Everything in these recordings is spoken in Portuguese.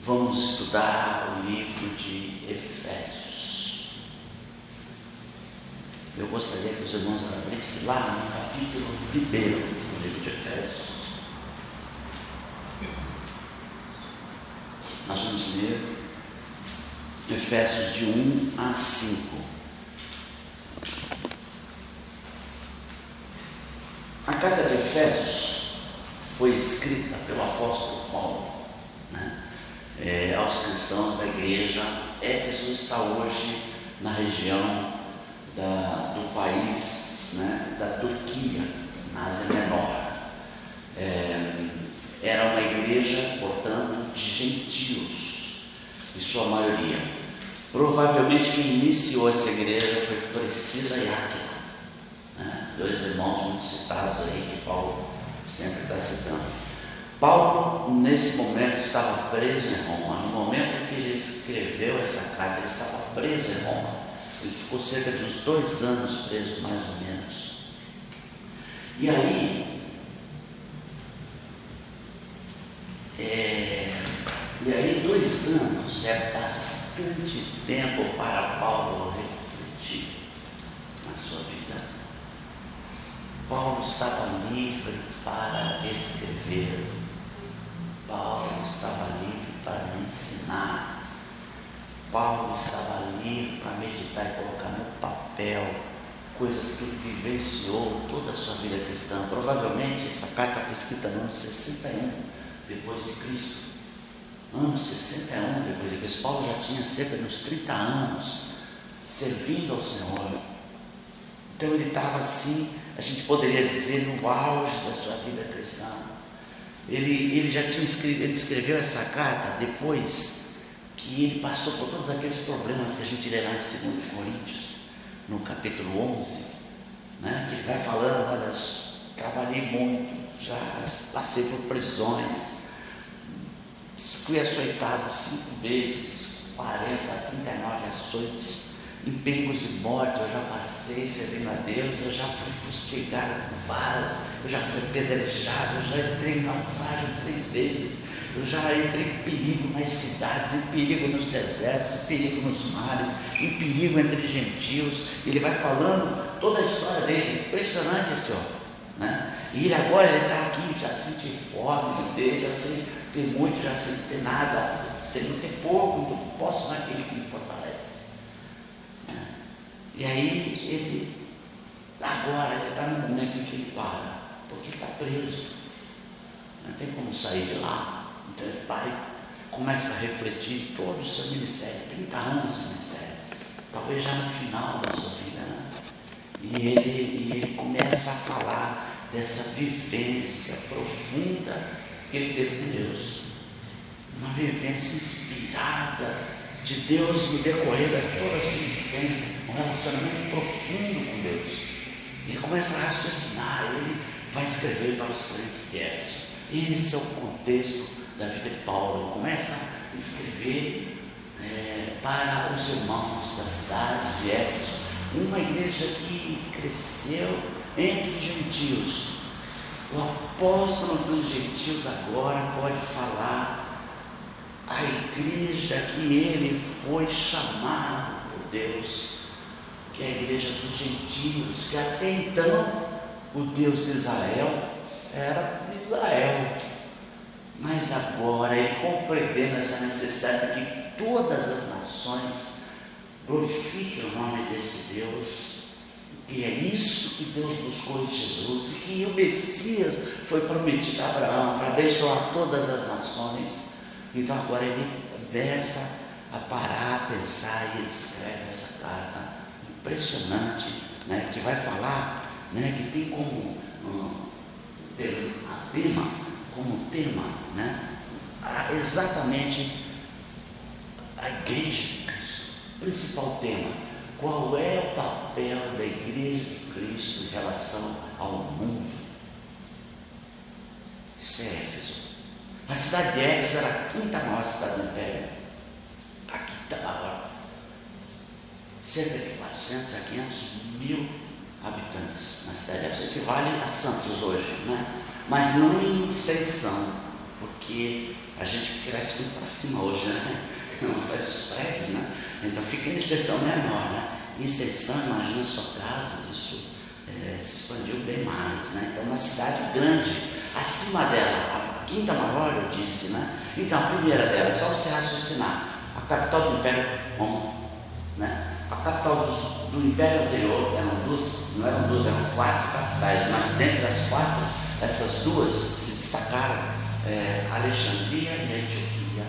vamos estudar o livro de Efésios. Eu gostaria que os irmãos abrissem lá no capítulo 1 do livro de Efésios. Nós vamos ler Efésios de 1 a 5. A carta de Efésios foi escrita pelo apóstolo Paulo, aos cristãos da igreja. Éfeso está hoje na região do país, da Turquia, na Ásia Menor. Era uma igreja, portanto, de gentios, em sua maioria. Provavelmente quem iniciou essa igreja foi Priscila e Áquila, dois irmãos muito citados aí, que Paulo sempre está citando. Paulo, nesse momento, estava preso em Roma. No momento que ele escreveu essa carta, ele estava preso em Roma. Ele ficou cerca de uns 2 anos preso, mais ou menos. E aí, 2 anos é bastante tempo para Paulo refletir na sua vida. Paulo estava livre para escrever. Paulo estava livre para ensinar. Paulo estava livre para meditar e colocar no papel coisas que ele vivenciou toda a sua vida cristã. Provavelmente essa carta foi escrita no ano 61 depois de Cristo. Ano 61 depois de Cristo. Paulo já tinha cerca de uns 30 anos servindo ao Senhor. Então ele estava assim, a gente poderia dizer, no auge da sua vida cristã. Ele já tinha escrito, ele escreveu essa carta depois que ele passou por todos aqueles problemas que a gente lê lá em 2 Coríntios, no capítulo 11, que ele vai falando: olha, trabalhei muito, já passei por prisões, fui açoitado 5 vezes, 40, 39 açoites, em perigos de morte eu já passei servindo a Deus, eu já fui fustigado com varas, eu já fui apedrejado, eu já entrei em naufrágio 3 vezes, eu já entrei em perigo nas cidades, em perigo nos desertos, em perigo nos mares, em perigo entre gentios. Ele vai falando toda a história dele. Impressionante esse homem, E ele agora está aqui, já sente fome dele, já sem ter muito, já sem ter nada, sem ter pouco, então posso naquele que me fortalece. E aí ele está no momento em que ele para, porque ele está preso, não tem como sair de lá. Então ele para e começa a refletir todo o seu ministério, 30 anos de ministério, talvez já no final da sua vida, E ele começa a falar dessa vivência profunda que ele teve com Deus, uma vivência inspirada de Deus no decorrer de toda a sua existência, um relacionamento profundo com Deus. Ele começa a raciocinar, ele vai escrever para os crentes de Éfeso. Esse é o contexto da vida de Paulo. Ele começa a escrever para os irmãos da cidade de Éfeso, uma igreja que cresceu entre os gentios. O apóstolo dos gentios agora pode falar a igreja que ele foi chamado por Deus, que é a igreja dos gentios, que até então o Deus de Israel era Israel, mas agora ele, compreendendo essa necessidade de que todas as nações glorifiquem o nome desse Deus, que é isso que Deus buscou em Jesus, e que o Messias foi prometido a Abraão para abençoar todas as nações. Então agora ele começa a parar, a pensar, e ele escreve essa carta impressionante, que vai falar, que tem como tema, exatamente a igreja de Cristo. Principal tema: qual é o papel da igreja de Cristo em relação ao mundo? Isso é Éfeso. A cidade de Éfeso era a 5ª maior cidade do Império. A 5ª maior. Cerca de 400 a 500 mil habitantes na cidade de Éfeso. Equivale a Santos hoje, Mas não em extensão, porque a gente cresce muito para cima hoje, né? Não faz os prédios, né? Então fica em extensão menor, né? Em extensão, imagina só casas, isso se expandiu bem mais, né? Então uma cidade grande, acima dela, a quinta maior, eu disse, né? Então a primeira dela, só você raciocinar, a capital do Império Roma, né? A capital do Império anterior não eram duas, eram 4 capitais, mas dentre as 4, essas duas se destacaram, Alexandria e Antioquia,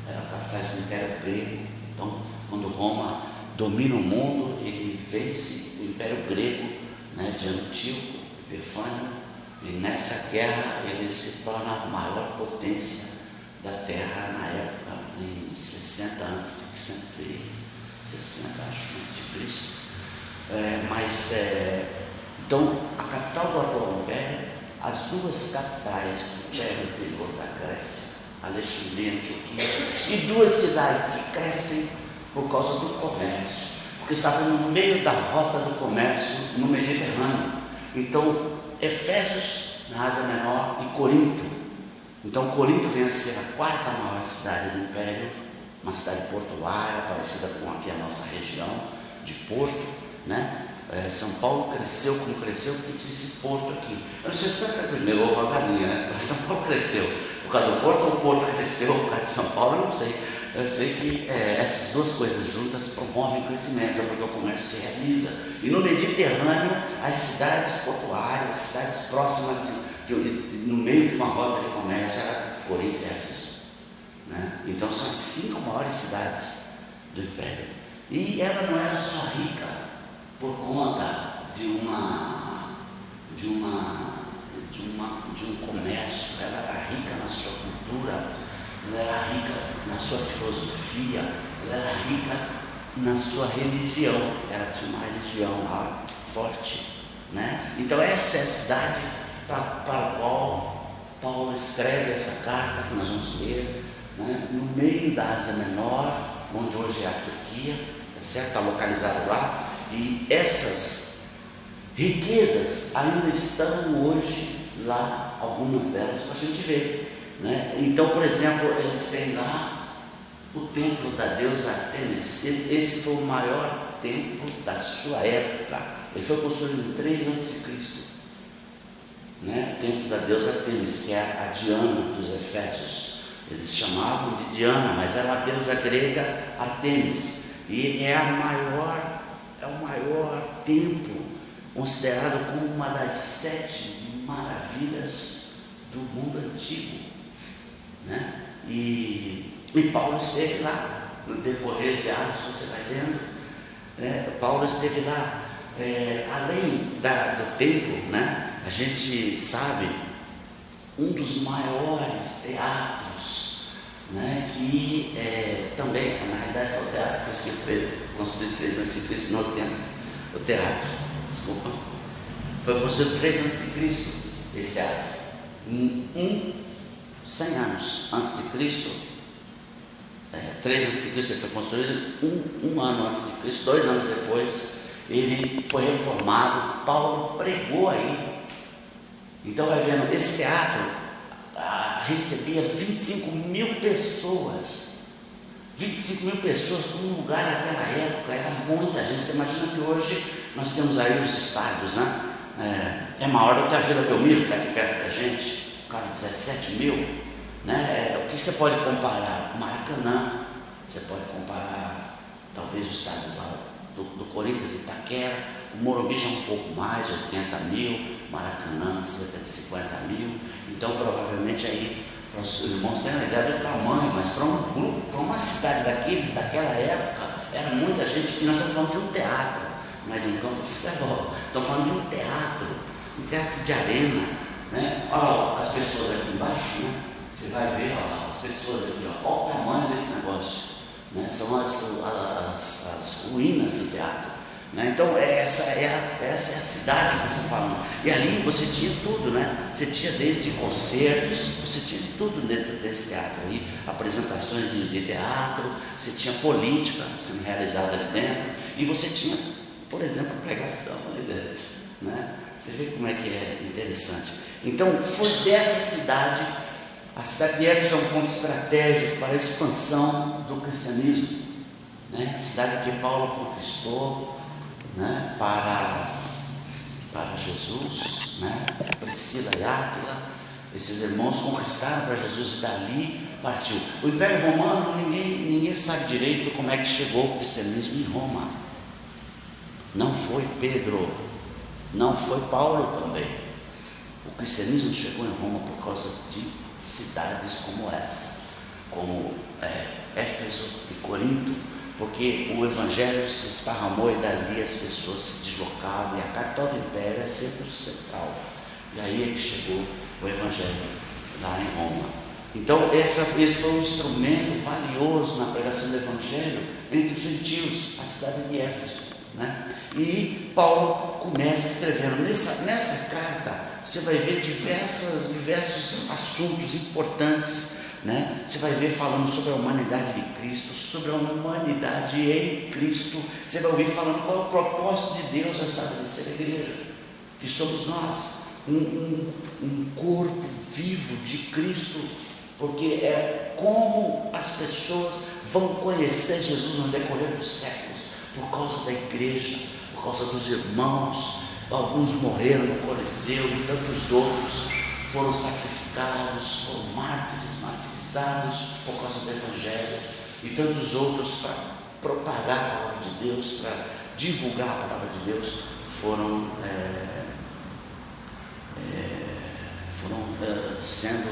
eram capitais do Império Grego. Então, quando Roma domina o mundo, ele vence o Império Grego, né, de Antíoco, Epifânio, e nessa guerra ele se torna a maior potência da terra na época, em 60 antes de 60, acho, antes de Cristo. Então, a capital do atual Império, as duas capitais do Império anterior da Grécia, Alexandria e Antioquia, e 2 cidades que crescem por causa do comércio, porque estavam no meio da rota do comércio no Mediterrâneo. Então, Efésios, na Ásia Menor, e Corinto. Então, Corinto vem a ser a 4ª maior cidade do Império, uma cidade portuária, parecida com aqui a nossa região de Porto, né? São Paulo cresceu como cresceu porque tinha esse porto aqui. Eu não sei se pensa primeiro ou a galinha, né? São Paulo cresceu por causa do porto ou o porto cresceu por causa de São Paulo, eu não sei. Eu sei que essas duas coisas juntas promovem crescimento, porque o comércio se realiza. E no Mediterrâneo, as cidades portuárias, as cidades próximas, no meio de uma rota de comércio, era Corinto e Éfeso, né? Então são as 5 maiores cidades do Império. E ela não era só rica por conta de um comércio, ela era rica na sua cultura, ela era rica na sua filosofia, ela era rica na sua religião, ela tinha uma religião lá forte, né? Então essa é a cidade para a qual Paulo escreve essa carta que nós vamos ler, né? No meio da Ásia Menor, onde hoje é a Turquia, tá certo? Está localizado lá, e essas riquezas ainda estão hoje lá, algumas delas, para a gente ver, né? Então, por exemplo, eles têm lá o templo da deusa Artemis. Esse foi o maior templo da sua época. Ele foi construído em 3 a.C., né? O templo da deusa Artemis, que é a Diana dos Efésios. Eles chamavam de Diana, mas era a deusa grega Artemis. E é o maior templo, considerado como uma das 7 maravilhas do mundo antigo, né? E Paulo esteve lá, no decorrer de Atos, você vai vendo, né? Paulo esteve lá, além do templo, né? A gente sabe, um dos maiores teatros, né? Que também, na realidade, é o teatro que foi construído 3 a.C. no tempo, o teatro, desculpa, foi construído 3 a.C. esse teatro, 100 anos antes de Cristo, 3 a.C. ele foi construído, um ano antes de Cristo, 2 anos depois, ele foi reformado. Paulo pregou aí. Então vai vendo, esse teatro recebia 25.000 pessoas. 25.000 pessoas num lugar naquela época, era muita gente. Você imagina que hoje nós temos aí os estádios, né? É maior do que a Vila Belmiro, que está aqui perto da gente, cabe 17.000, né? O que você pode comparar? Maracanã, você pode comparar talvez o estádio lá do Corinthians, Itaquera, o Morumbi já um pouco mais, 80.000, Maracanã, cerca de 50.000. Então provavelmente aí, para os irmãos terem uma ideia do tamanho, mas para um grupo, para uma cidade daquela época, era muita gente. E nós estamos falando de um teatro, não é de um campo de futebol, estamos falando de um teatro de arena, né? Olha as pessoas aqui embaixo, né? Você vai ver, olha as pessoas aqui, olha o tamanho desse negócio, né? São as ruínas do teatro, né? Então essa é a cidade que você está falando. E ali você tinha tudo, né? Você tinha desde concertos, você tinha de tudo dentro desse teatro aí, apresentações de teatro, você tinha política sendo realizada ali dentro, e você tinha, por exemplo, pregação ali dentro, né? Você vê como é que é interessante. Então foi dessa cidade A cidade de Éfeso é um ponto estratégico para a expansão do cristianismo, né? Cidade que Paulo conquistou, né? para Jesus, né? Priscila e Áquila, esses irmãos conquistaram para Jesus e dali partiu. O Império Romano, ninguém sabe direito como é que chegou o cristianismo em Roma. Não foi Pedro, não foi Paulo também. O cristianismo chegou em Roma por causa de cidades como essa, como Éfeso e Corinto, porque o evangelho se esparramou e dali as pessoas se deslocavam, e a capital do império é sempre o central. E aí é que chegou o evangelho lá em Roma. Então esse foi um instrumento valioso na pregação do evangelho entre os gentios, a cidade de Éfeso, né? E Paulo começa escrevendo nessa carta. Você vai ver diversos assuntos importantes, né? Você vai ver falando sobre a humanidade de Cristo, sobre a humanidade em Cristo. Você vai ouvir falando qual é o propósito de Deus ao estabelecer a igreja, que somos nós, um corpo vivo de Cristo, porque é como as pessoas vão conhecer Jesus no decorrer dos séculos, por causa da igreja, por causa dos irmãos. Alguns morreram no Coliseu e tantos outros foram sacrificados, foram martirizados por causa do Evangelho, e tantos outros para propagar a palavra de Deus, para divulgar a palavra de Deus, foram sendo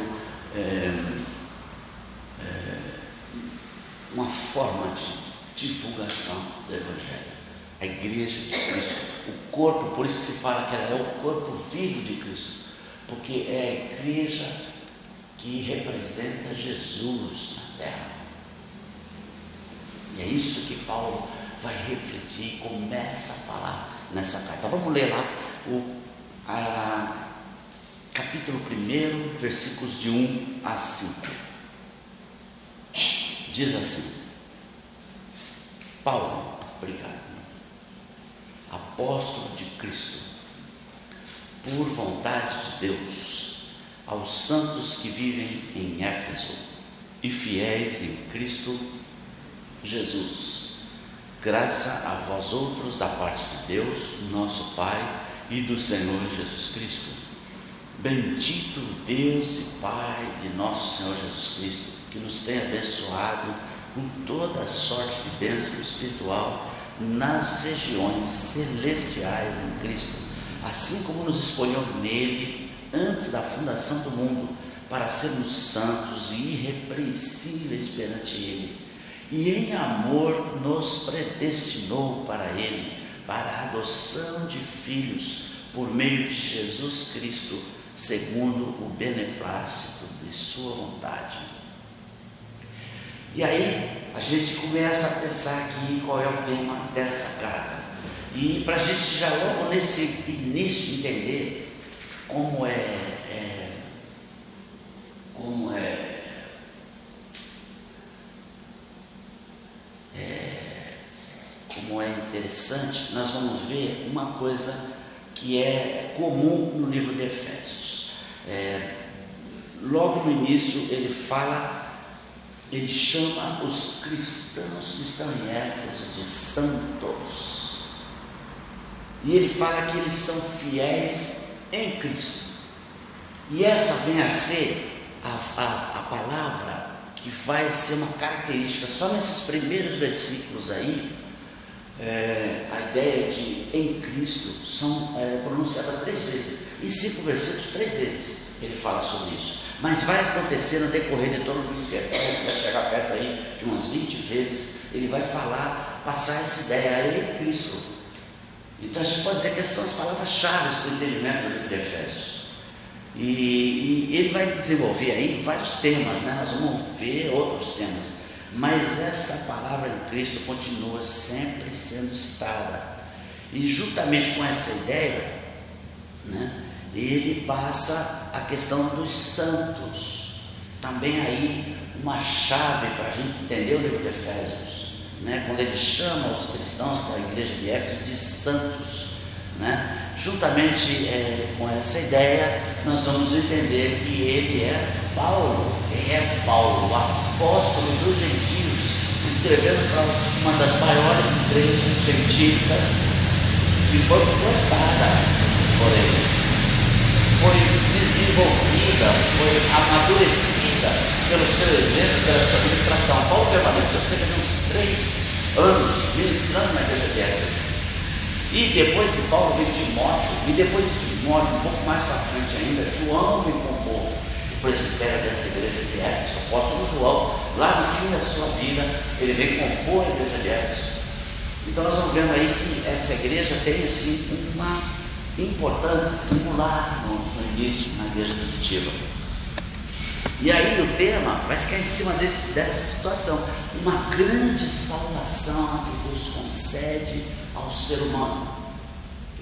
uma forma de divulgação do Evangelho. A igreja de Cristo, o corpo, por isso que se fala que ela é o corpo vivo de Cristo, porque é a igreja que representa Jesus na terra. E é isso que Paulo vai refletir e começa a falar nessa carta. Vamos ler lá capítulo 1, versículos de 1 a 5. Diz assim: Paulo, obrigado, apóstolo de Cristo, por vontade de Deus, aos santos que vivem em Éfeso e fiéis em Cristo Jesus, graça a vós outros da parte de Deus, nosso Pai, e do Senhor Jesus Cristo. Bendito Deus e Pai de nosso Senhor Jesus Cristo, que nos tem abençoado com toda a sorte de bênção espiritual nas regiões celestiais em Cristo, assim como nos escolheu nele antes da fundação do mundo, para sermos santos e irrepreensíveis perante ele, e em amor nos predestinou para ele, para a adoção de filhos por meio de Jesus Cristo, segundo o beneplácito de sua vontade. E aí a gente começa a pensar aqui qual é o tema dessa carta, e para a gente já logo nesse início entender como é interessante, nós vamos ver uma coisa que é comum no livro de Efésios. Logo no início ele chama os cristãos que estão em Éfeso de santos, e ele fala que eles são fiéis em Cristo, e essa vem a ser a palavra que vai ser uma característica. Só nesses primeiros versículos aí, a ideia de em Cristo são pronunciadas 3 vezes, em 5 versículos 3 vezes ele fala sobre isso, mas vai acontecer no decorrer de todo o livro de Efésios, vai chegar perto aí de umas 20 vezes, ele vai passar essa ideia em Cristo. Então a gente pode dizer que essas são as palavras-chave para o entendimento do livro de Efésios, e ele vai desenvolver aí vários temas, né? Nós vamos ver outros temas, mas essa palavra em Cristo continua sempre sendo citada, e juntamente com essa ideia, né, ele passa a questão dos santos, também aí uma chave para a gente entender o livro de Efésios, né, quando ele chama os cristãos da igreja de Éfeso de santos, né, juntamente com essa ideia, nós vamos entender que ele é Paulo, quem é Paulo? O apóstolo dos gentios, escrevendo para uma das maiores igrejas gentílicas, que foi plantada por ele, foi desenvolvida, foi amadurecida pelo seu exemplo, pela sua ministração. Paulo permaneceu cerca de uns 3 anos ministrando na igreja de Éfeso. E depois de Paulo veio Timóteo, e depois de Timóteo, um pouco mais para frente ainda, João vem compor o presbitério dessa igreja de Éfeso. O apóstolo João, lá no fim da sua vida, ele vem compor a igreja de Éfeso. Então nós vamos vendo aí que essa igreja tem assim uma importância singular no início, na igreja primitiva. E aí o tema vai ficar em cima dessa situação, uma grande salvação que Deus concede ao ser humano.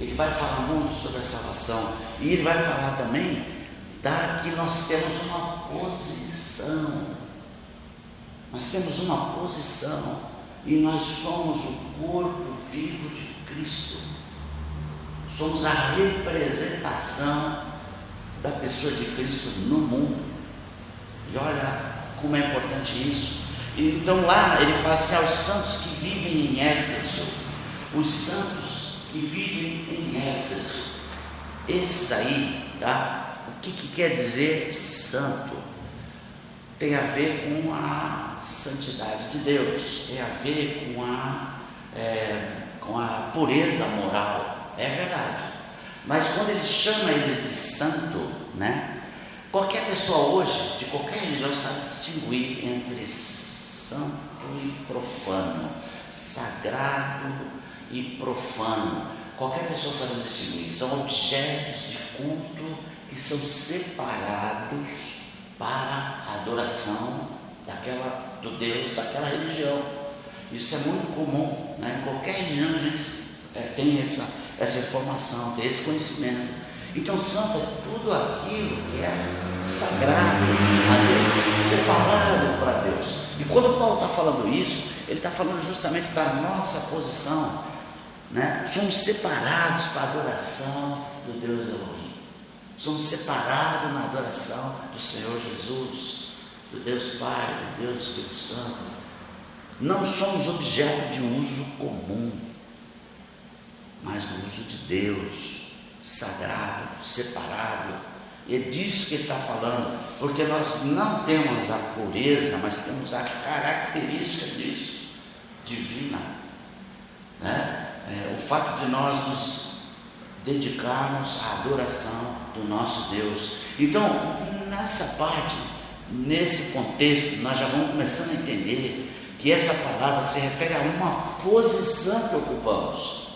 Ele vai falar muito sobre a salvação, e ele vai falar também que nós temos uma posição. Nós temos uma posição, e nós somos o corpo vivo de Cristo. Somos a representação da pessoa de Cristo no mundo. E olha como é importante isso. Então lá ele fala assim, aos santos que vivem em Éfeso, os santos que vivem em Éfeso, esses aí, tá? O que quer dizer santo? Tem a ver com a santidade de Deus, tem a ver com a pureza moral, é verdade. Mas quando ele chama eles de santo, né? Qualquer pessoa hoje, de qualquer religião, sabe distinguir entre santo e profano, sagrado e profano. Qualquer pessoa sabe distinguir. São objetos de culto que são separados para a adoração do Deus daquela religião. Isso é muito comum, né? Em qualquer religião a gente tem essa informação, tem esse conhecimento. Então santo é tudo aquilo que é sagrado a Deus, separado para Deus. E quando Paulo está falando isso, ele está falando justamente da nossa posição, né? Somos separados para a adoração do Deus Elohim. Somos separados na adoração do Senhor Jesus, do Deus Pai, do Deus Espírito Santo. Não somos objeto de uso comum, mas no uso de Deus, sagrado, separado. E é disso que ele está falando, porque nós não temos a pureza, mas temos a característica disso, divina, né? O fato de nós nos dedicarmos à adoração do nosso Deus. Então, nessa parte, nesse contexto, nós já vamos começando a entender que essa palavra se refere a uma posição que ocupamos.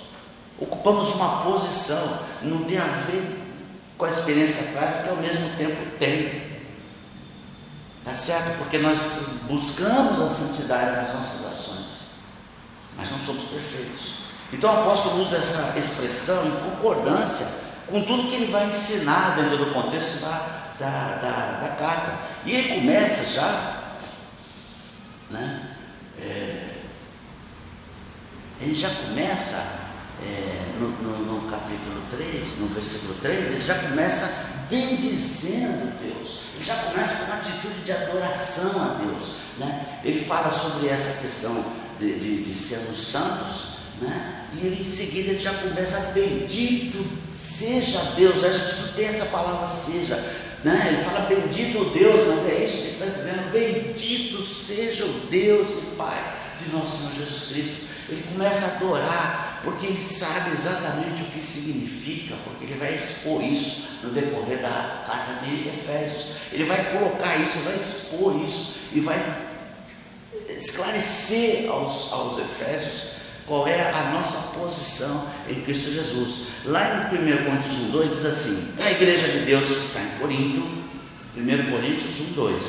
Ocupamos uma posição, não tem a ver com a experiência prática, que ao mesmo tempo tem. Tá certo? Porque nós buscamos a santidade nas nossas ações, mas não somos perfeitos. Então o apóstolo usa essa expressão em concordância com tudo que ele vai ensinar dentro do contexto da carta. E ele começa já, né? Ele já começa no capítulo 3, no versículo 3, ele já começa bendizendo Deus, ele já começa com uma atitude de adoração a Deus, né? Ele fala sobre essa questão de sermos santos, né? E ele, em seguida ele já começa, bendito seja Deus. A gente não tem essa palavra seja, né? Ele fala bendito Deus, mas é isso que ele está dizendo, bendito seja o Deus e Pai de nosso Senhor Jesus Cristo. Ele começa a adorar, porque ele sabe exatamente o que significa, porque ele vai expor isso no decorrer da carta de Efésios. Ele vai colocar isso, ele vai expor isso, e vai esclarecer aos Efésios qual é a nossa posição em Cristo Jesus. Lá em 1 Coríntios 1:2 diz assim: a igreja de Deus que está em Corinto, 1 Coríntios 1:2,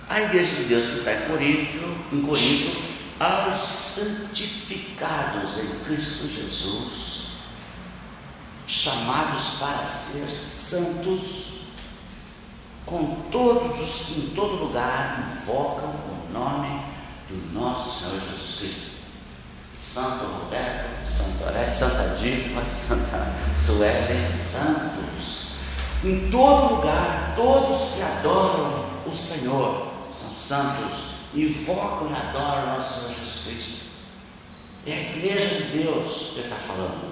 a igreja de Deus que está em Corinto, aos santificados em Cristo Jesus, chamados para ser santos, com todos os que em todo lugar invocam o nome do nosso Senhor Jesus Cristo. Santo Roberto, Santo Oré, Santa Diva, Santa Suelen, santos. Em todo lugar, todos que adoram o Senhor são santos, invocam e adoram nosso Senhor Jesus Cristo. É a igreja de Deus que ele está falando.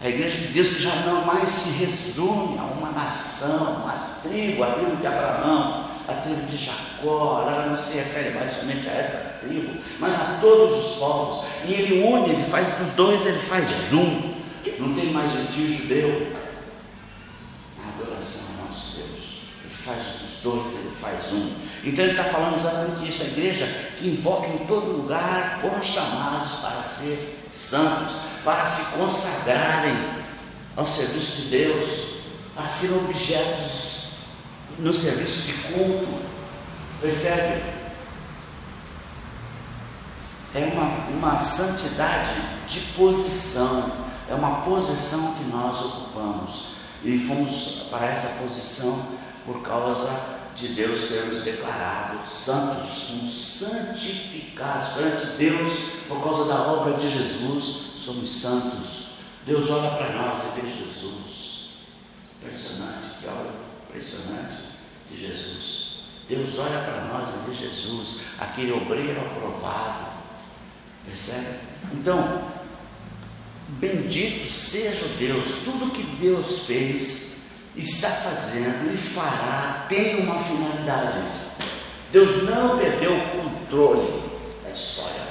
A igreja de Deus que já não mais se resume a uma nação, uma tribo, a tribo de Abraão, a tribo de Jacó. Ela não se refere mais somente a essa tribo, mas a todos os povos. E ele une, ele faz dos dois, ele faz um. Não tem mais gentil e judeu. A adoração ao nosso Deus. Ele faz dos dois, ele faz um. Então ele está falando exatamente isso. A igreja que invoca em todo lugar foram chamados para ser santos, para se consagrarem ao serviço de Deus, para serem objetos no serviço de culto. Percebe? É uma santidade de posição, é uma posição que nós ocupamos, e fomos para essa posição por causa de Deus ter nos declarado santos, fomos santificados perante Deus por causa da obra de Jesus. Somos santos. Deus olha para nós e vê Jesus. Impressionante, que obra impressionante de Jesus. Deus olha para nós e vê Jesus, aquele obreiro aprovado. Percebe? Então, bendito seja Deus. Tudo que Deus fez, está fazendo e fará, tem uma finalidade. Deus não perdeu o controle da história.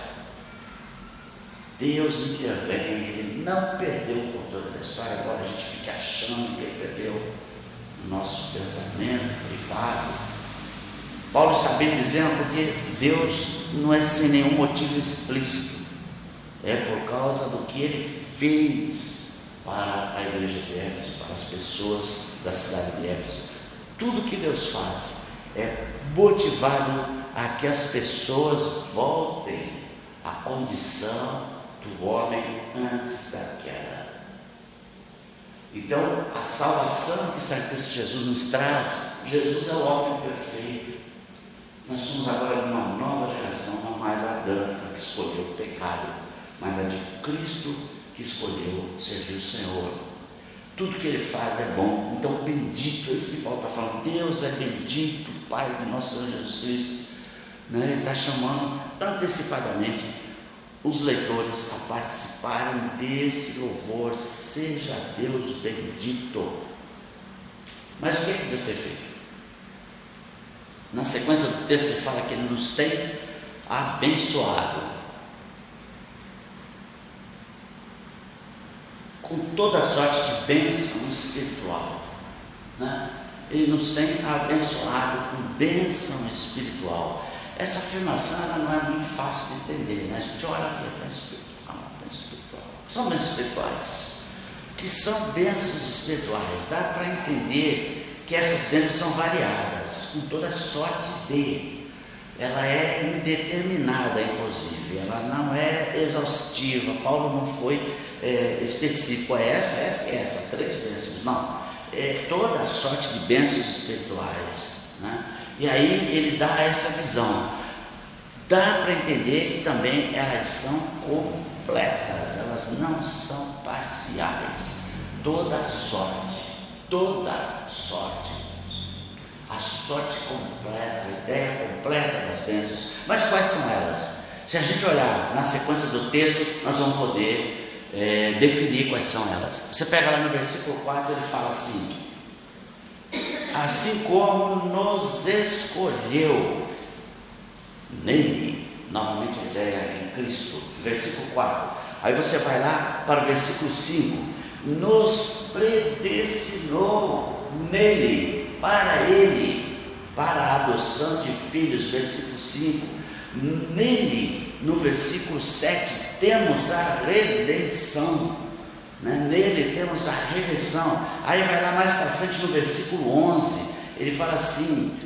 Deus intervém, Ele não perdeu o controle da história. Agora a gente fica achando que Ele perdeu o nosso pensamento privado. Paulo está bem dizendo, porque Deus não é sem nenhum motivo explícito, é por causa do que Ele fez para a igreja de Éfeso, para as pessoas da cidade de Éfeso. Tudo que Deus faz é motivado a que as pessoas voltem à condição do homem antes da queda. Então, a salvação que está em Cristo Jesus nos traz. Jesus é o homem perfeito. Nós somos agora de uma nova geração, não mais a adâmica que escolheu o pecado, mas a de Cristo que escolheu servir o Senhor. Tudo que Ele faz é bom. Então, bendito, é isso que Paulo está falando. Deus é bendito, Pai do nosso Senhor Jesus Cristo. Ele está chamando antecipadamente os leitores a participarem desse louvor. Seja Deus bendito. Mas o que é que Deus tem feito? Na sequência do texto ele fala que Ele nos tem abençoado com toda sorte de bênção espiritual, Ele nos tem abençoado com bênção espiritual. Essa afirmação ela não é muito fácil de entender, A gente olha aqui, bênção espiritual. São bênçãos espirituais. Que são bênçãos espirituais? Dá para entender que essas bênçãos são variadas, com toda sorte de. Ela é indeterminada, inclusive, ela não é exaustiva. Paulo não foi específico, essa, 3 bênçãos, não. É toda sorte de bênçãos espirituais, E aí ele dá essa visão. Dá para entender que também elas são completas, elas não são parciais. Toda sorte, a sorte completa, a ideia completa das bênçãos. Mas quais são elas? Se a gente olhar na sequência do texto, nós vamos poder definir quais são elas. Você pega lá no versículo 4, ele fala assim: assim como nos escolheu nele, novamente a ideia é em Cristo, versículo 4. Aí você vai lá para o versículo 5: nos predestinou nele, para ele, para a adoção de filhos, versículo 5. Nele, no versículo 7, temos a redenção, Nele temos a redenção. Aí vai lá mais para frente no versículo 11, ele fala assim: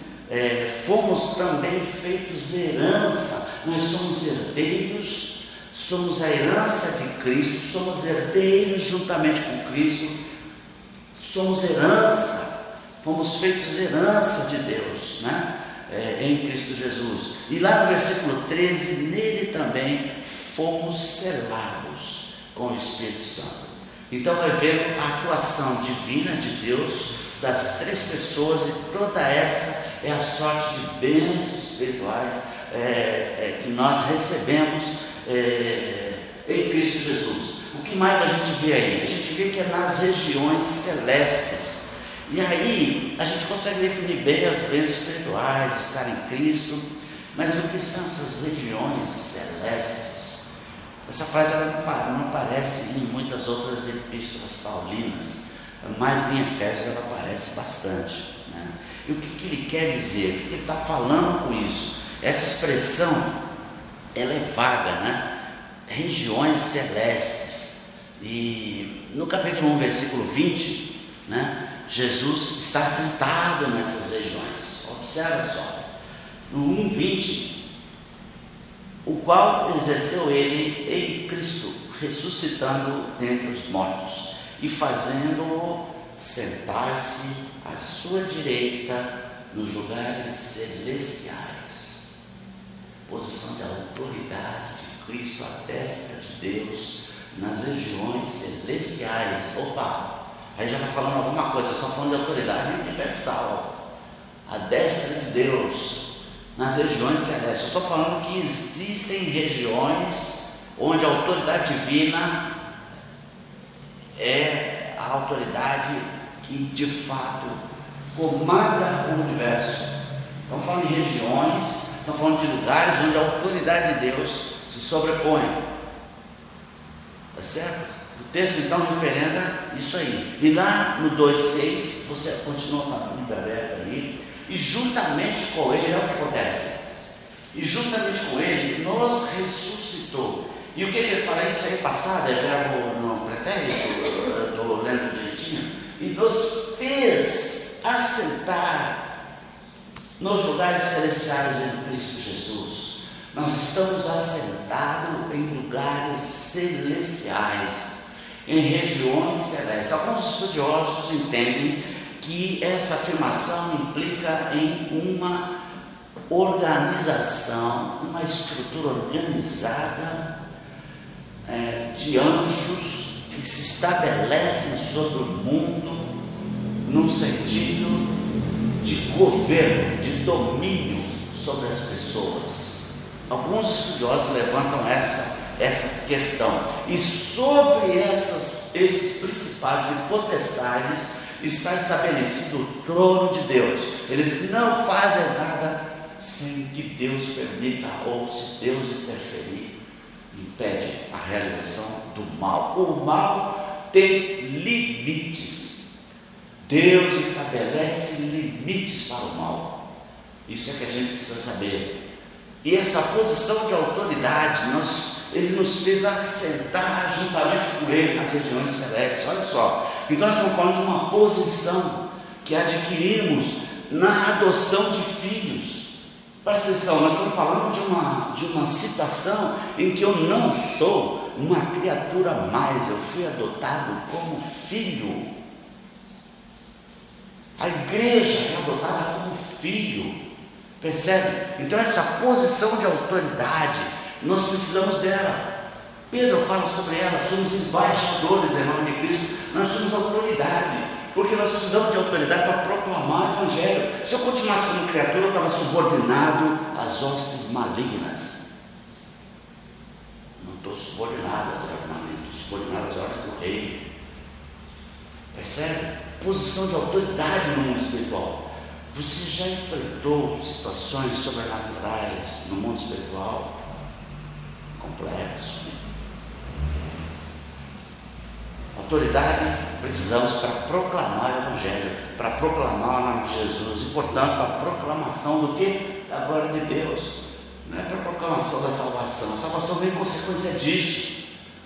fomos também feitos herança. Nós somos herdeiros, somos a herança de Cristo, somos herdeiros juntamente com Cristo, somos herança, fomos feitos herança de Deus, em Cristo Jesus. E lá no versículo 13, nele também fomos selados com o Espírito Santo. Então vai ver a atuação divina de Deus das 3 pessoas, e toda essa é a sorte de bênçãos espirituais que nós recebemos em Cristo Jesus. O que mais a gente vê aí? A gente vê que é nas regiões celestes. E aí a gente consegue definir bem as bênçãos espirituais, estar em Cristo. Mas o que são essas regiões celestes? Essa frase ela não aparece em muitas outras epístolas paulinas, mas em Efésios ela aparece bastante, né? E o que ele quer dizer? O que ele está falando com isso? Essa expressão ela é vaga, né? Regiões celestes. E no capítulo 1, versículo 20, né? Jesus está sentado nessas regiões. Observa só. No 1:20, o qual exerceu ele em Cristo, ressuscitando dentre os mortos e fazendo-o sentar-se à sua direita nos lugares celestiais. Posição de autoridade de Cristo à destra de Deus nas regiões celestiais. Opa, aí já está falando alguma coisa, só falando de autoridade universal, à destra de Deus nas regiões celestes. Eu estou falando que existem regiões onde a autoridade divina é a autoridade que de fato comanda o universo. Estamos falando de regiões, estamos falando de lugares onde a autoridade de Deus se sobrepõe. Tá certo? O texto então referenda isso aí. E lá no 2:6, você continua com a Bíblia aberta aí. E juntamente com ele, é o que acontece. E juntamente com ele nos ressuscitou. E o que ele fala? Isso aí passado, é verbo no pretérito, estou lendo direitinho. E nos fez assentar nos lugares celestiais em Cristo Jesus. Nós estamos assentados em lugares celestiais, em regiões celestes. Alguns estudiosos entendem que essa afirmação implica em uma organização, uma estrutura organizada de anjos que se estabelecem sobre o mundo num sentido de governo, de domínio sobre as pessoas. Alguns estudiosos levantam essa questão, e sobre esses principados e potestades está estabelecido o trono de Deus. Eles não fazem nada sem que Deus permita, ou se Deus interferir, impede a realização do mal. O mal tem limites. Deus estabelece limites para o mal. Isso é que a gente precisa saber. E essa posição de autoridade, ele nos fez assentar juntamente com ele nas regiões celestes. Olha só. Então nós estamos falando de uma posição que adquirimos na adoção de filhos. Presta atenção, nós estamos falando de uma situação em que eu não sou uma criatura mais, eu fui adotado como filho. A igreja é adotada como filho, percebe? Então essa posição de autoridade, nós precisamos dela. Pedro fala sobre ela, somos embaixadores em nome de Cristo, nós somos autoridade, porque nós precisamos de autoridade para proclamar o Evangelho. Se eu continuasse como criatura, eu estava subordinado às hostes malignas. Não estou subordinado ao treinamento, estou subordinado às ordens do rei. Percebe? Posição de autoridade no mundo espiritual. Você já enfrentou situações sobrenaturais no mundo espiritual? Complexo. Autoridade precisamos para proclamar o Evangelho, para proclamar o nome de Jesus, e portanto a proclamação do que? Da glória de Deus. Não é para a proclamação da salvação. A salvação vem em consequência disso.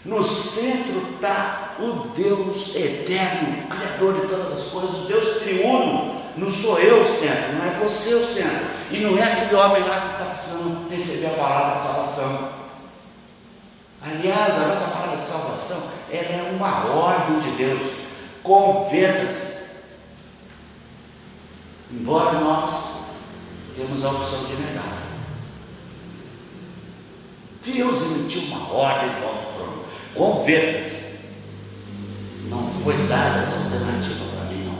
No centro está o Deus eterno, Criador de todas as coisas, o Deus triuno. Não sou eu o centro, não é você o centro, e não é aquele homem lá que está precisando receber a palavra de salvação. Aliás, a nossa palavra de salvação, ela é uma ordem de Deus. Converta-se. Embora nós temos a opção de negar, Deus emitiu uma ordem do alto trono. Converta-se. Não foi dada essa alternativa para mim, não.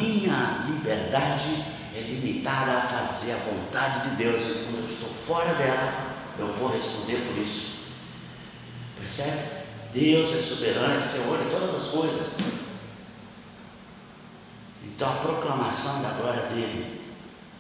minha liberdade é limitada a fazer a vontade de Deus, e quando eu estou fora dela, eu vou responder por isso. Percebe? Deus é soberano, é Senhor de todas as coisas. Então a proclamação da glória dele,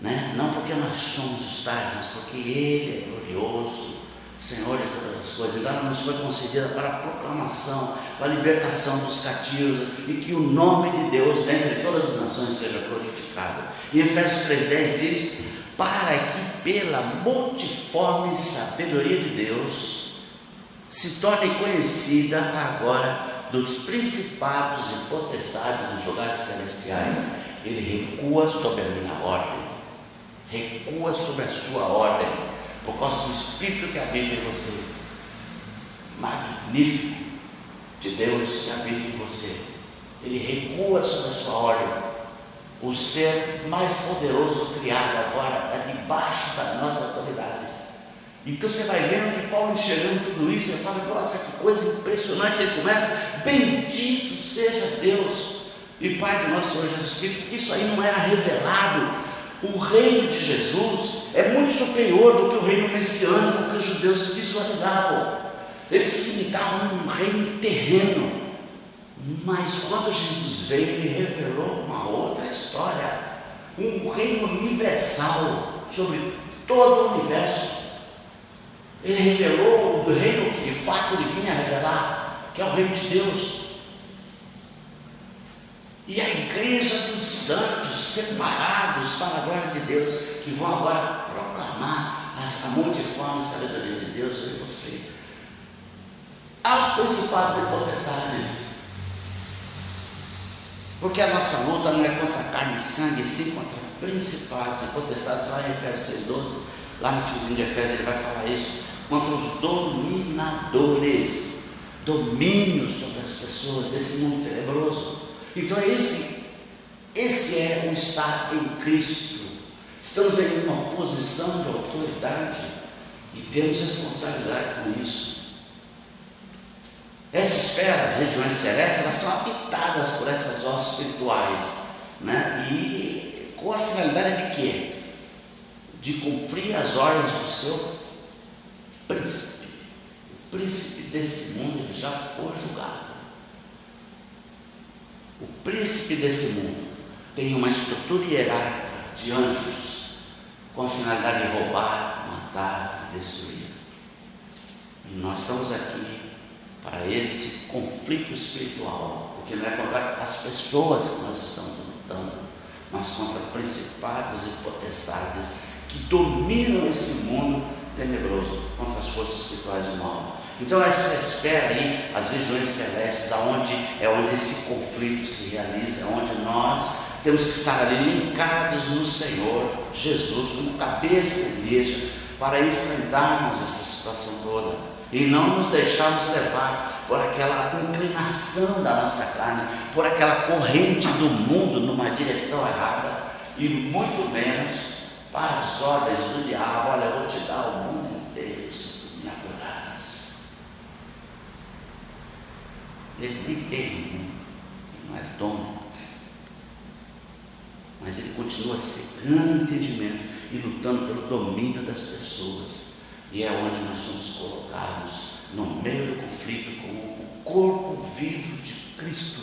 né? Não porque nós somos os tais, mas porque Ele é glorioso, Senhor de todas as coisas. Então ela nos foi concedida para a proclamação, para a libertação dos cativos, e que o nome de Deus, dentre todas as nações, seja glorificado. E Efésios 3,10 diz: para que pela multiforme sabedoria de Deus se torne conhecida agora dos principados e potestades dos lugares celestiais. Ele recua sobre a minha ordem, recua sobre a sua ordem, por causa do Espírito que habita em você, magnífico de Deus que habita em você. Ele recua sobre a sua ordem. O ser mais poderoso criado agora está debaixo da nossa autoridade. Então você vai vendo que Paulo enxergando tudo isso, ele fala: nossa, que coisa impressionante. Ele começa: bendito seja Deus e Pai do nosso Senhor Jesus Cristo, porque isso aí não era revelado. O reino de Jesus é muito superior do que o reino messiânico que os judeus visualizavam. Eles se limitavam num reino terreno, mas quando Jesus veio, ele revelou uma outra história, um reino universal sobre todo o universo. Ele revelou o reino que de fato ele vinha revelar, que é o reino de Deus. E a igreja dos santos separados para a glória de Deus, que vão agora proclamar a multiforme sabedoria de Deus em você. Aos principados e potestades, porque a nossa luta não é contra carne e sangue, sim contra principados e potestades. Lá em Efésios 6,12, lá no finzinho de Efésios ele vai falar isso, contra os dominadores, domínio sobre as pessoas desse mundo tenebroso. Então esse é o estar em Cristo. Estamos em uma posição de autoridade e temos responsabilidade com isso. Essas esferas, regiões celestes, elas são habitadas por essas hostes espirituais, né? E com a finalidade de quê? De cumprir as ordens do seu príncipe. O príncipe desse mundo, ele já foi julgado. O príncipe desse mundo tem uma estrutura hierárquica de anjos com a finalidade de roubar, matar e destruir. E nós estamos aqui para esse conflito espiritual, porque não é contra as pessoas que nós estamos lutando, mas contra principados e potestades que dominam esse mundo tenebroso, contra as forças espirituais do mal. Então essa esfera aí, as regiões celestes, onde esse conflito se realiza, onde nós temos que estar ali linkados no Senhor Jesus, como cabeça da igreja, para enfrentarmos essa situação toda, e não nos deixarmos levar por aquela inclinação da nossa carne, por aquela corrente do mundo numa direção errada, e muito menos para as ordens do diabo. Olha, eu vou te dar o mundo inteiro se tu me adorares. Ele nem tem mundo, ele não é dono, mas ele continua cegando entendimento e lutando pelo domínio das pessoas. E é onde nós somos colocados, no meio do conflito, como o corpo vivo de Cristo.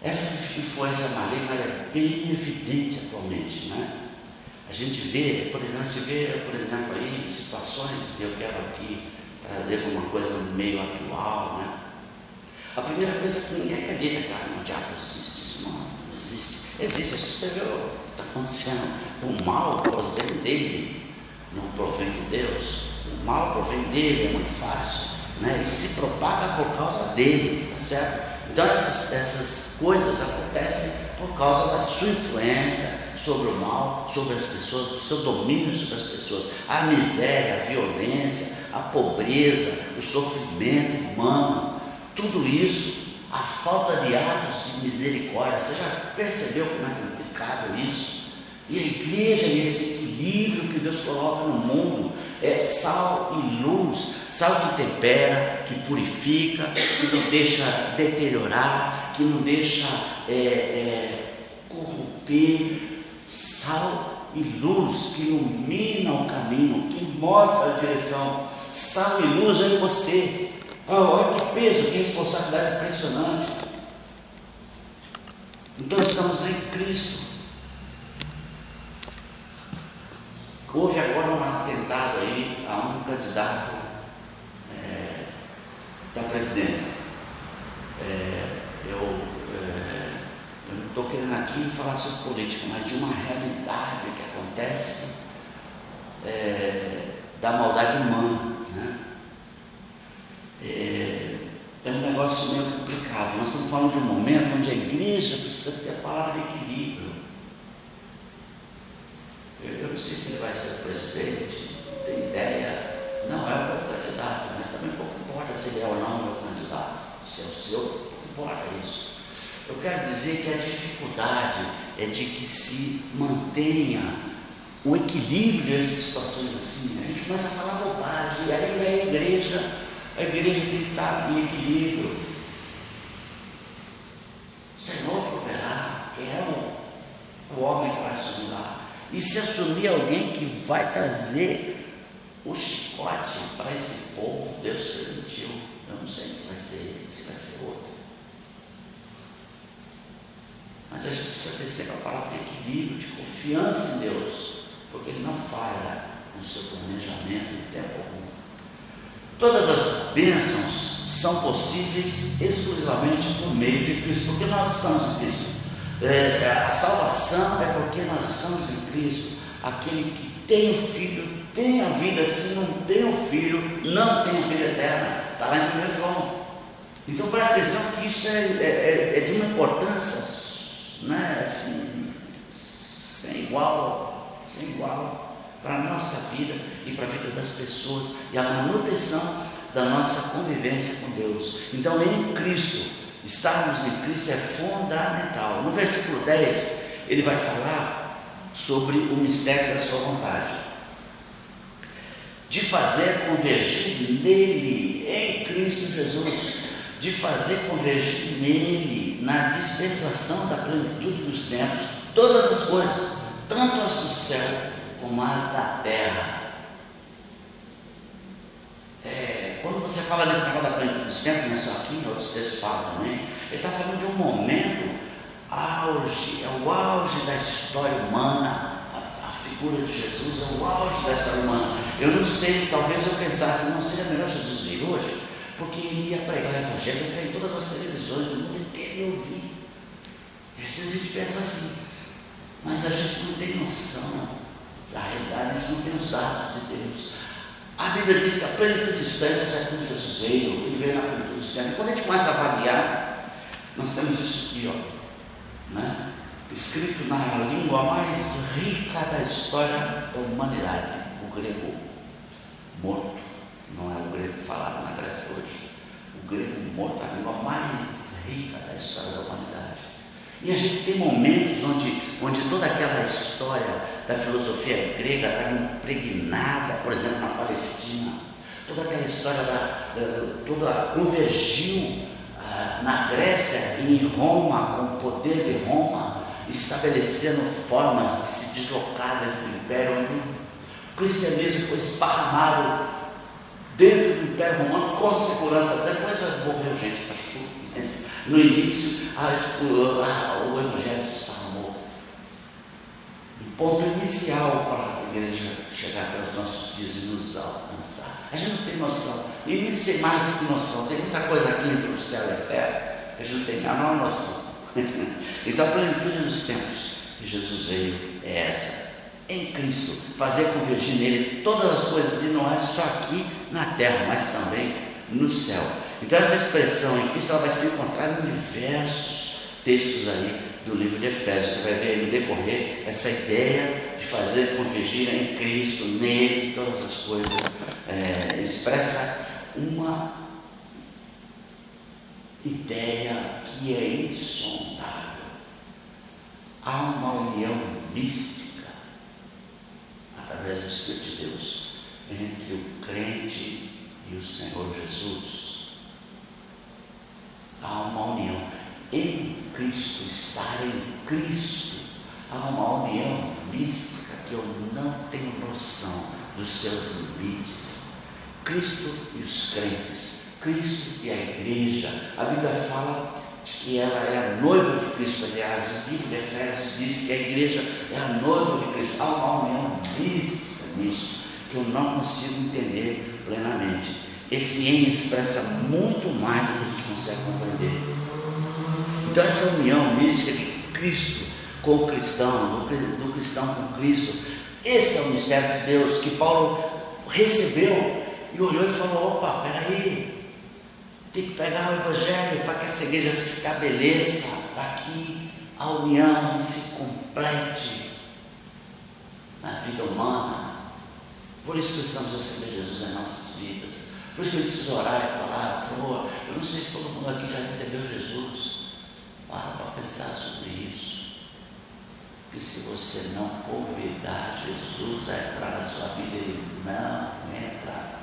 Essa influência maligna é bem evidente atualmente, né? A gente vê, por exemplo, aí situações que eu quero aqui trazer como uma coisa no meio atual, né? A primeira coisa que ninguém acredita, cara, no diabo existe, isso não existe. Existe, se você vê o que está acontecendo, o mal provém dele, não provém de Deus. O mal provém dele, é muito fácil, né? E se propaga por causa dele, tá certo? Então essas coisas acontecem por causa da sua influência sobre o mal, sobre as pessoas, do seu domínio sobre as pessoas. A miséria, a violência, a pobreza, o sofrimento humano, tudo isso, a falta de atos de misericórdia. Você já percebeu como é complicado isso? E a igreja, esse equilíbrio que Deus coloca no mundo, é sal e luz, sal que tempera, que purifica, que não deixa deteriorar, que não deixa corromper, sal e luz que ilumina o caminho, que mostra a direção. Sal e luz é em você. Olha que peso, que responsabilidade impressionante. Então estamos em Cristo. Houve agora um atentado aí a um candidato da presidência. Eu não estou querendo aqui falar sobre política, mas de uma realidade que acontece da maldade humana, né? É um negócio meio complicado. Nós estamos falando de um momento onde a igreja precisa ter a palavra de equilíbrio. Eu não sei se ele vai ser presidente, não tenho ideia. Não é o meu candidato, mas também pouco importa se ele é ou não o meu candidato. Se é o seu, pouco importa isso. Eu quero dizer que a dificuldade é de que se mantenha o equilíbrio de situações assim. A gente começa a falar bobagem, aí é a igreja tem que estar em equilíbrio. O Senhor proverá, quem é o homem que vai assumir lá. E se assumir alguém que vai trazer o chicote para esse povo, Deus permitiu. Eu não sei se vai ser ele, se vai ser outro. Mas a gente precisa ter sempre a palavra de equilíbrio, de confiança em Deus, porque Ele não falha no seu planejamento em tempo algum. Todas as bênçãos são possíveis exclusivamente por meio de Cristo, porque nós estamos em Cristo. A salvação é porque nós estamos em Cristo. Aquele que tem o Filho tem a vida, se não tem o Filho, não tem a vida eterna. Está lá em 1 João. Então presta atenção que isso é de uma importância, né, assim, sem igual para a nossa vida e para a vida das pessoas e a manutenção da nossa convivência com Deus. Então, em Cristo, estarmos em Cristo é fundamental. No versículo 10, ele vai falar sobre o mistério da sua vontade, de fazer convergir nele, em Cristo Jesus, de fazer convergir nele, na dispensação da plenitude dos tempos, todas as coisas, tanto as do céu como as da terra. Quando você fala nesse negócio da plenitude dos tempos, não é só aqui, outros textos falam também, ele está falando de um momento auge, é o auge da história humana. A figura de Jesus é o auge da história humana. Eu não sei, talvez eu pensasse, não seria melhor Jesus vir hoje, porque ele ia pregar o evangelho, ia sair em todas as televisões do mundo inteiro e ouvir. Às vezes a gente pensa assim, mas a gente não tem noção da realidade, a gente não tem os dados de Deus. A Bíblia diz que a plenitude dos tempos é quando Jesus veio, ele veio na plenitude dos tempos. Quando a gente começa a avaliar, nós temos isso aqui, né? Escrito na língua mais rica da história da humanidade, o grego morto, não é o grego falado na Grécia hoje, o grego morto, a língua mais rica da história da humanidade. E a gente tem momentos onde toda aquela história da filosofia grega está impregnada, por exemplo, na Palestina, toda aquela história toda convergiu na Grécia e em Roma, com o poder de Roma, estabelecendo formas de se deslocar dentro do Império, onde o cristianismo foi esparramado dentro do Império Romano com segurança. Depois morreu gente para chuva, mas no início o Evangelho se esparramou. O ponto inicial para a igreja chegar até os nossos dias e nos alcançar. A gente não tem noção, e nem sei mais que noção. Tem muita coisa aqui entre o céu e a terra que a gente não tem a menor noção. Então a plenitude dos tempos que Jesus veio é essa. Em Cristo, fazer convergir nele todas as coisas, e não é só aqui na terra, mas também no céu. Então essa expressão em Cristo ela vai ser encontrada em diversos textos aí do livro de Efésios. Você vai ver aí no decorrer essa ideia de fazer convergir em Cristo, nele, todas as coisas, expressa uma ideia que é insondável. Há uma união mística através do Espírito de Deus entre o crente e o Senhor Jesus. uma união em Cristo, estar em Cristo. Há uma união mística que eu não tenho noção dos seus limites. Cristo e os crentes, Cristo e a igreja. A Bíblia fala de que ela é a noiva de Cristo. Aliás, o livro de Efésios diz que a igreja é a noiva de Cristo. Há uma união mística nisso que eu não consigo entender plenamente. Esse em expressa muito mais do que a gente consegue compreender. Então essa união mística de Cristo com o cristão, do cristão com Cristo, esse é o mistério de Deus que Paulo recebeu e olhou e falou: opa, peraí, tem que pegar o Evangelho para que essa igreja se estabeleça, para que a união se complete na vida humana. Por isso precisamos receber Jesus em nossas vidas. Por isso que a gente precisa orar e falar: Senhor, eu não sei se todo mundo aqui já recebeu Jesus. Para pensar sobre isso. Porque se você não convidar Jesus a entrar na sua vida, ele não entra.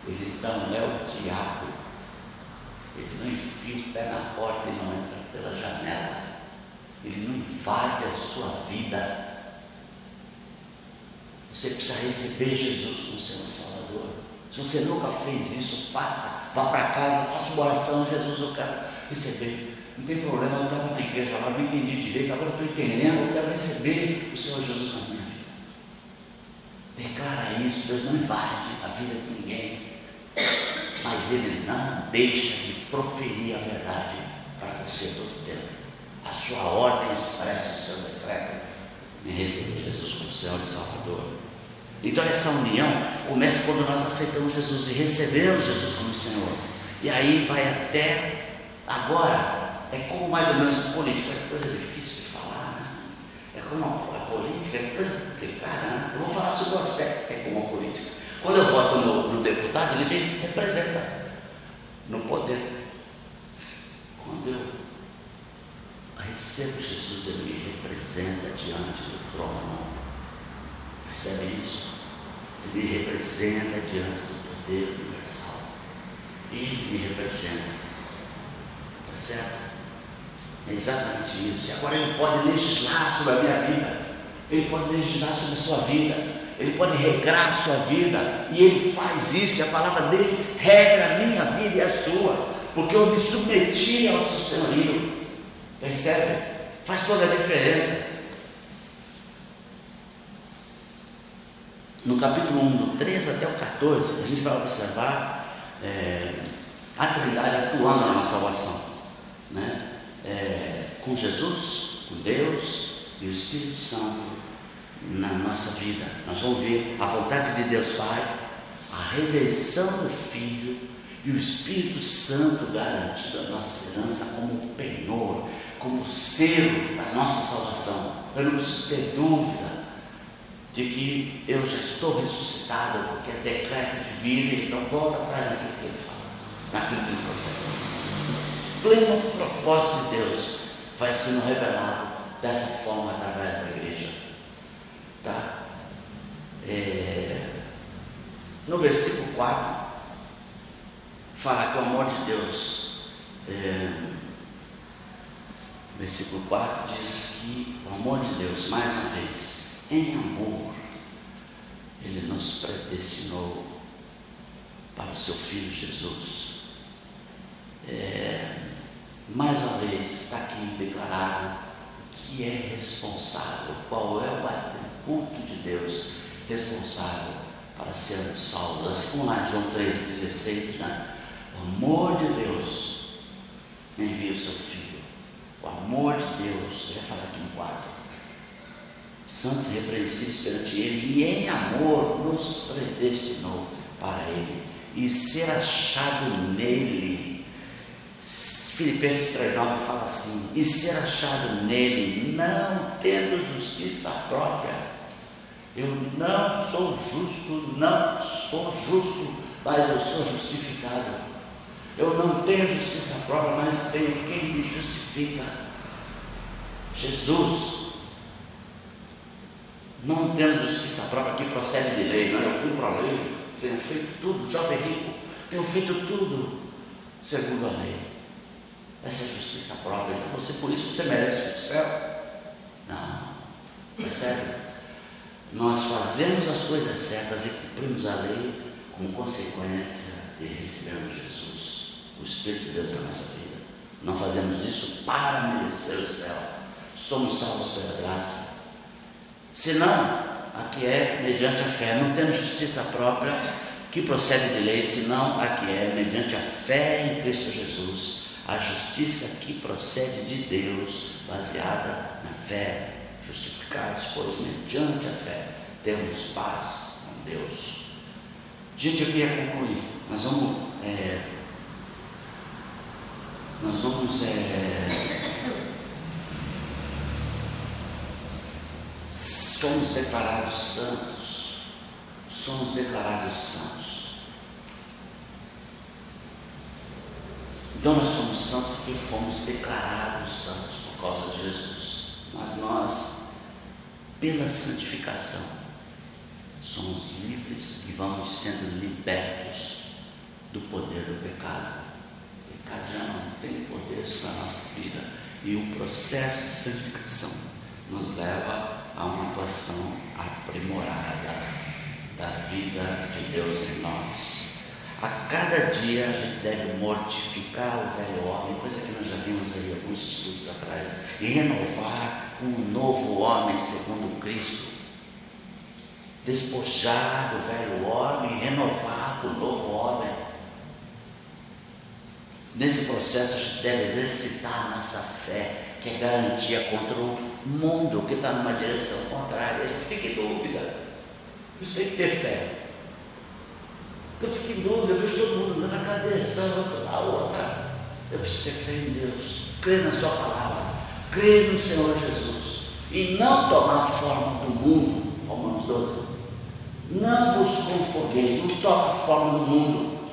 Ele não é o diabo. Ele não enfia o pé na porta e não entra pela janela. Ele não invade a sua vida. Você precisa receber Jesus como Senhor e Salvador. Se você nunca fez isso, faça. Vá para casa, faça uma oração: Jesus, eu quero receber. Não tem problema, eu estava na igreja lá, não entendi direito, agora estou entendendo, eu quero receber o Senhor Jesus na minha vida. Declara isso. Deus não invade a vida de ninguém, mas Ele não deixa de proferir a verdade para você todo o tempo. A sua ordem expressa o seu decreto em receber Jesus como Senhor e Salvador. Então essa união começa quando nós aceitamos Jesus e recebemos Jesus como Senhor. E aí vai até agora. É como mais ou menos política, é coisa difícil de falar, né? É como a política, é coisa complicada, né? Eu vou falar sobre o aspecto que é como a política. Quando eu voto no deputado, ele me representa no poder. Quando eu recebo Jesus, ele me representa diante do trono. Percebe isso? Ele me representa diante do poder universal. Ele me representa. Tá certo? É exatamente isso. E agora ele pode legislar sobre a minha vida. Ele pode legislar sobre a sua vida. Ele pode regrar a sua vida. E ele faz isso. E a palavra dele regra a minha vida e a sua. Porque eu me submeti ao seu senhorio. Percebe? Faz toda a diferença. No capítulo 1, do 13 até o 14, a gente vai observar a Trindade atuando na nossa salvação, né? Com Jesus, com Deus e o Espírito Santo na nossa vida. Nós vamos ver a vontade de Deus Pai, a redenção do Filho e o Espírito Santo garantindo a nossa herança como penhor, como selo da nossa salvação. Eu não preciso ter dúvida de que eu já estou ressuscitado, porque é decreto divino e não volta atrás daquilo que ele fala, naquilo que ele profeta. O pleno propósito de Deus vai sendo revelado dessa forma através da igreja. Tá? No versículo 4 fala que o amor de Deus, versículo 4 diz que o amor de Deus, mais uma vez, em amor, Ele nos predestinou para o seu Filho Jesus. Mais uma vez está aqui declarado o que é responsável, qual é o atributo de Deus responsável para sermos salvos. Assim como lá em João 3,16, né? O amor de Deus envia o seu Filho. O amor de Deus, ele vai falar aqui no 4. Santos e repreensíveis perante Ele, e em amor nos predestinou para Ele, e ser achado nele. Filipenses 3,9 fala assim: e ser achado nele, não tendo justiça própria. Eu não sou justo, mas eu sou justificado. Eu não tenho justiça própria, mas tenho quem me justifica: Jesus. Não tendo justiça própria que procede de lei, não, eu cumpro a lei, tenho feito tudo, jovem rico, tenho feito tudo segundo a lei. Essa é justiça própria. Então por isso você merece o céu. Não. Percebe? Nós fazemos as coisas certas e cumprimos a lei como consequência de recebermos Jesus, o Espírito de Deus na nossa vida. Não fazemos isso para merecer o céu. Somos salvos pela graça. Senão, aqui é mediante a fé. Não temos justiça própria que procede de lei, senão aqui é mediante a fé em Cristo Jesus. A justiça que procede de Deus, baseada na fé. Justificados, pois, mediante a fé, temos paz com Deus. Gente, eu queria concluir. Nós somos declarados santos. Somos declarados santos. Então nós somos santos porque fomos declarados santos por causa de Jesus. Mas nós, pela santificação, somos livres e vamos sendo libertos do poder do pecado. O pecado já não tem poder sobre a nossa vida. E o processo de santificação nos leva a uma atuação aprimorada da vida de Deus em nós. A cada dia a gente deve mortificar o velho homem, coisa que nós já vimos aí alguns estudos atrás, e renovar um novo homem segundo Cristo. Despojar o velho homem e renovar o novo homem. Nesse processo a gente deve exercitar a nossa fé, que é garantia contra o mundo que está numa direção contrária. A gente fica em dúvida. Isso tem que ter fé. Eu fico em dúvida, eu vejo todo mundo andando naquela direção, eu estou na outra. Eu preciso ter fé em Deus, crer na sua palavra, crer no Senhor Jesus e não tomar a forma do mundo. Romanos 12. Não vos conformeis, não toma a forma do mundo.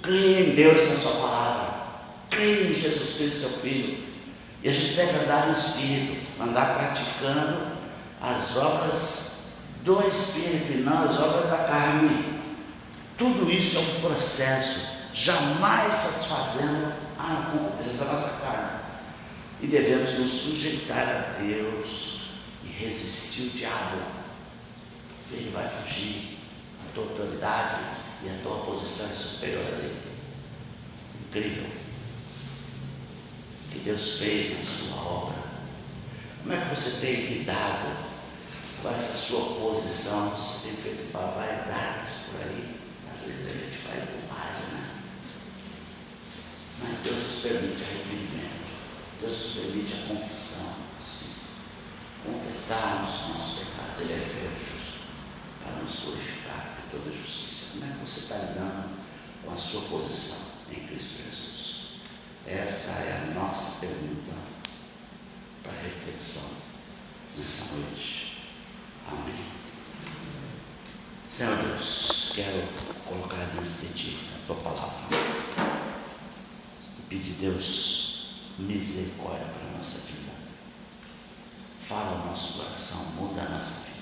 Creia em Deus, na sua palavra, creia em Jesus Cristo, seu Filho. E a gente deve andar no Espírito, andar praticando as obras do Espírito e não as obras da carne. Tudo isso é um processo, jamais satisfazendo a concupiscência da nossa carne. E devemos nos sujeitar a Deus e resistir o diabo. Ele vai fugir. A tua autoridade e a tua posição é superior a ele. Incrível. O que Deus fez na sua obra. Como é que você tem lidado com essa sua posição? Você tem feito barbaridades por aí. Às vezes a gente faz bobagem, né? Mas Deus nos permite arrependimento. Deus nos permite a confissão. Sim. Confessarmos os nossos pecados. Ele é fiel e justo para nos purificar de toda justiça. Como é que você está lidando com a sua posição em Cristo Jesus? Essa é a nossa pergunta para reflexão nessa noite. Amém. Senhor Deus, quero colocar diante de Ti a Tua palavra e pedir, Deus, misericórdia para a nossa vida. Fala o nosso coração, muda a nossa vida.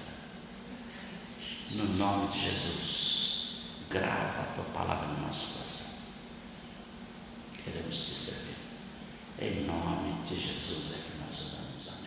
No nome de Jesus, grava a Tua palavra no nosso coração. Queremos Te servir. Em nome de Jesus é que nós oramos. Amém.